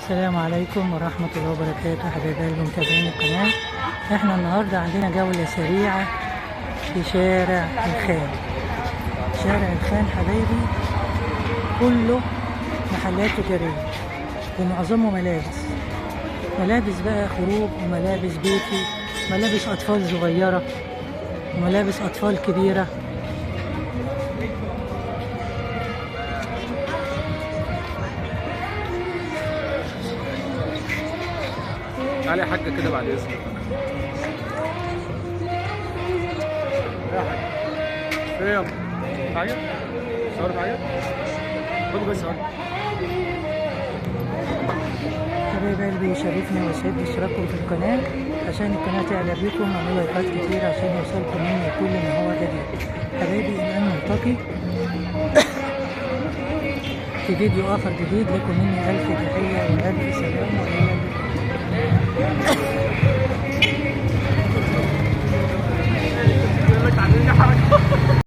السلام عليكم ورحمة الله وبركاته حبايبي متابعين القناة. احنا النهاردة عندنا جولة سريعة في شارع الخان. شارع الخان حبايبي كله محلات تجارية ومعظمه ملابس بقى خروج وملابس بيتي، ملابس أطفال صغيرة وملابس أطفال كبيرة. تعالي يا حاجة كده بعد إذنك. يا حاجة فين حاجة؟ صورت حاجة؟ خد بس صور. حبايب قلبي يشرفني ويسعدني اشتراككم في القناة عشان القناة تعلى بيكم واعملوا لايكات كتير عشان يوصلكم مني كل ما هو جديد. حبايبي الآن نلتقي في فيديو آخر جديد. لكم مني ألف تحية